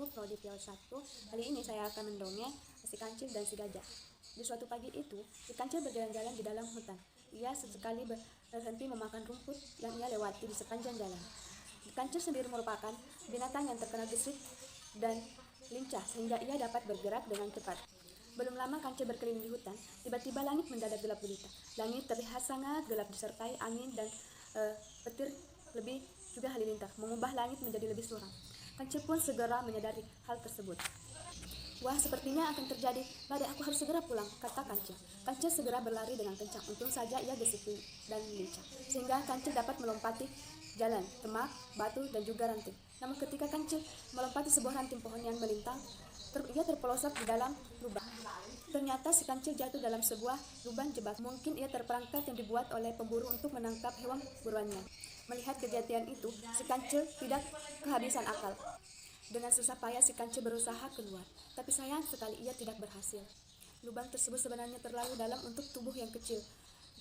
aku Prodi Piau 1. Kali ini saya akan mendongeng si kancil dan si gajah. Di suatu pagi itu, si kancil berjalan-jalan di dalam hutan. Ia sesekali berhenti memakan rumput yang ia lewati di sepanjang jalan. Kancil sendiri merupakan binatang yang terkenal gesit dan lincah sehingga ia dapat bergerak dengan cepat. Belum lama kancil berkeliling di hutan, tiba-tiba langit mendadak gelap gulita. Langit terlihat sangat gelap disertai angin dan petir lebih juga halilintar, mengubah langit menjadi lebih suram. Kancil pun segera menyadari hal tersebut. Wah, sepertinya akan terjadi badai, aku harus segera pulang, kata kancil. Kancil segera berlari dengan kencang. Untung saja ia gesit dan lincah, sehingga kancil dapat melompati jalan, temak, batu, dan juga ranting. Namun ketika kancil melompati sebuah ranting pohon yang melintang, ia terpelosok di dalam lubang. Ternyata si kancil jatuh dalam sebuah lubang jebak. Mungkin ia terperangkap yang dibuat oleh pemburu untuk menangkap hewan buruannya. Melihat kejadian itu, si kancil tidak kehabisan akal. Dengan susah payah si kancil berusaha keluar, tapi sayang sekali ia tidak berhasil. Lubang tersebut sebenarnya terlalu dalam untuk tubuh yang kecil.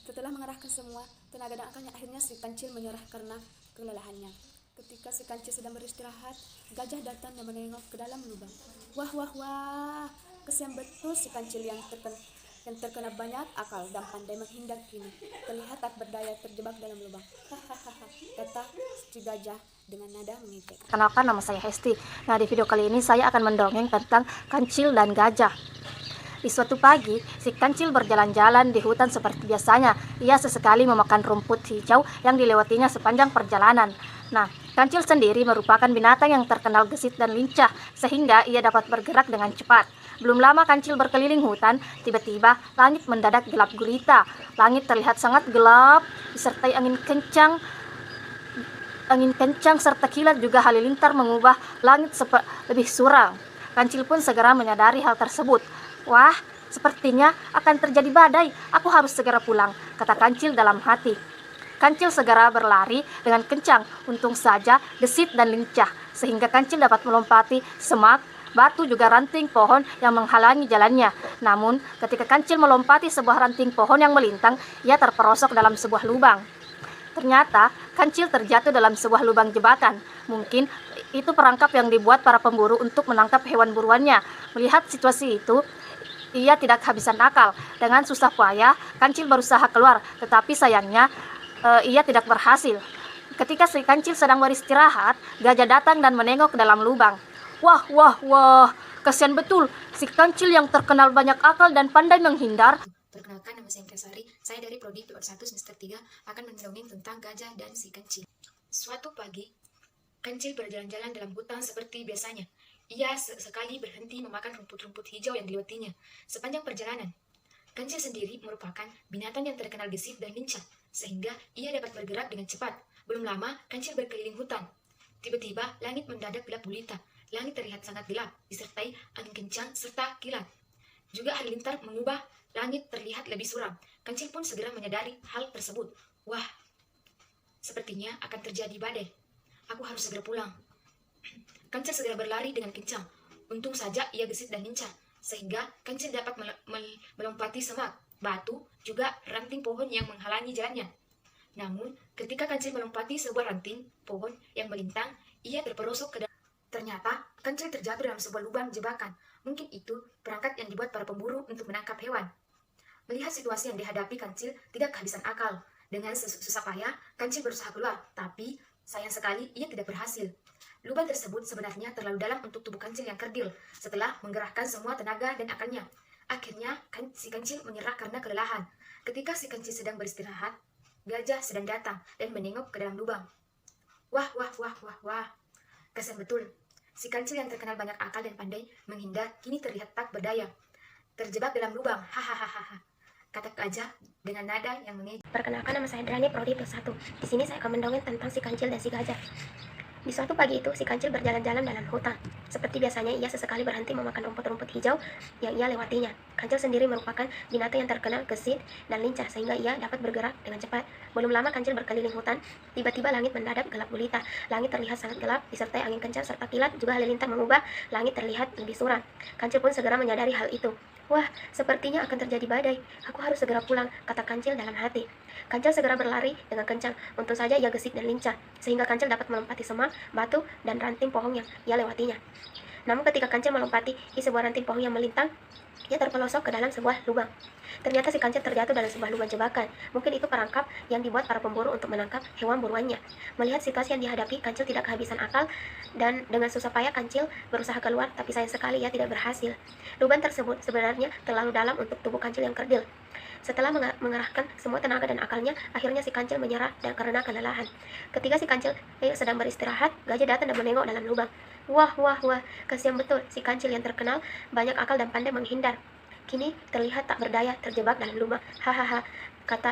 Setelah mengerahkan semua tenaga dan akalnya, akhirnya si kancil menyerah karena kelelahannya. Ketika si kancil sedang beristirahat, gajah datang dan menengok ke dalam lubang. Wah, wah, wah, kesian betul si kancil yang terkena banyak akal dan pandai menghindar kini. Terlihat tak berdaya terjebak dalam lubang. Hahaha, kata si gajah dengan nada mengejek. Kenalkan, nama saya Hesti. Nah, di video kali ini saya akan mendongeng tentang kancil dan gajah. Di suatu pagi, si kancil berjalan-jalan di hutan seperti biasanya. Ia sesekali memakan rumput hijau yang dilewatinya sepanjang perjalanan. Nah, kancil sendiri merupakan binatang yang terkenal gesit dan lincah, sehingga ia dapat bergerak dengan cepat. Belum lama kancil berkeliling hutan, tiba-tiba langit mendadak gelap gulita. Langit terlihat sangat gelap, disertai angin kencang serta kilat juga halilintar mengubah langit lebih suram. Kancil pun segera menyadari hal tersebut. Wah, sepertinya akan terjadi badai. Aku harus segera pulang, kata kancil dalam hati. Kancil segera berlari dengan kencang. Untung saja gesit dan lincah, sehingga kancil dapat melompati semak, batu juga ranting pohon yang menghalangi jalannya. Namun, ketika kancil melompati sebuah ranting pohon yang melintang, ia terperosok dalam sebuah lubang. Ternyata, kancil terjatuh dalam sebuah lubang jebakan. Mungkin itu perangkap yang dibuat para pemburu untuk menangkap hewan buruannya. Melihat situasi itu, ia tidak kehabisan akal. Dengan susah payah, kancil berusaha keluar, tetapi sayangnya ia tidak berhasil. Ketika si kancil sedang beristirahat, gajah datang dan menengok ke dalam lubang. Wah, wah, wah, kasihan betul si kancil yang terkenal banyak akal dan pandai menghindar. Perkenalkan, nama saya Sari. Saya dari Prodi Piau 1 semester 3 akan mendongeng tentang gajah dan si kancil. Suatu pagi, kancil berjalan-jalan dalam hutan seperti biasanya. Ia sekali berhenti memakan rumput-rumput hijau yang dilewatinya sepanjang perjalanan. Kancil sendiri merupakan binatang yang terkenal gesit dan lincah, sehingga ia dapat bergerak dengan cepat. Belum lama, kancil berkeliling hutan. Tiba-tiba, langit mendadak gelap gulita. Langit terlihat sangat gelap, disertai angin kencang serta kilat. Juga halilintar mengubah langit terlihat lebih suram. Kancil pun segera menyadari hal tersebut. Wah, sepertinya akan terjadi badai. Aku harus segera pulang. Kancil segera berlari dengan kencang. Untung saja ia gesit dan lincah, sehingga kancil dapat melompati semak, batu, juga ranting pohon yang menghalangi jalannya. Namun, ketika kancil melompati sebuah ranting pohon yang melintang, ia terperosok ke dalam. Ternyata, kancil terjatuh dalam sebuah lubang jebakan. Mungkin itu perangkat yang dibuat para pemburu untuk menangkap hewan. Melihat situasi yang dihadapi, kancil tidak kehabisan akal. Dengan susah payah, kancil berusaha keluar, tapi sayang sekali ia tidak berhasil. Lubang tersebut sebenarnya terlalu dalam untuk tubuh kancil yang kerdil. Setelah menggerahkan semua tenaga dan akalnya, akhirnya si kancil menyerah karena kelelahan. Ketika si kancil sedang beristirahat, gajah sedang datang dan menengok ke dalam lubang. Wah, wah, wah, wah, wah, kasihan betul. Si kancil yang terkenal banyak akal dan pandai menghindar kini terlihat tak berdaya, terjebak dalam lubang. Hahaha, kata gajah dengan nada yang mengejek. Perkenalkan, nama saya Drani, Prodi Piau 1. Di sini saya akan mendongeng tentang si kancil dan si gajah. Di suatu pagi itu, si kancil berjalan-jalan dalam hutan. Seperti biasanya, ia sesekali berhenti memakan rumput-rumput hijau yang ia lewatinya. Kancil sendiri merupakan binatang yang terkenal gesit dan lincah, sehingga ia dapat bergerak dengan cepat. Belum lama kancil berkeliling hutan, tiba-tiba langit mendadak gelap gulita. Langit terlihat sangat gelap, disertai angin kencang serta kilat juga halilintar mengubah langit terlihat lebih suram. Kancil pun segera menyadari hal itu. Wah, sepertinya akan terjadi badai. Aku harus segera pulang, kata kancil dalam hati. Kancil segera berlari dengan kencang. Untung saja ia gesit dan lincah, sehingga kancil dapat melompati semak, batu, dan ranting pohon yang ia lewatinya. Namun ketika kancil melompati di sebuah ranting pohon yang melintang, ia terpelosok ke dalam sebuah lubang. Ternyata si kancil terjatuh dalam sebuah lubang jebakan. Mungkin itu perangkap yang dibuat para pemburu untuk menangkap hewan buruannya. Melihat situasi yang dihadapi, kancil tidak kehabisan akal dan dengan susah payah kancil berusaha keluar, tapi sayang sekali ia tidak berhasil. Lubang tersebut sebenarnya terlalu dalam untuk tubuh kancil yang kerdil. Setelah mengerahkan semua tenaga dan akalnya, akhirnya si kancil menyerah dan karena kelelahan. Ketika si kancil sedang beristirahat, gajah datang dan menengok dalam lubang. Wah, wah, wah, kasihan betul si kancil yang terkenal banyak akal dan pandai menghindar. Kini terlihat tak berdaya terjebak dalam lubang. Hahaha, kata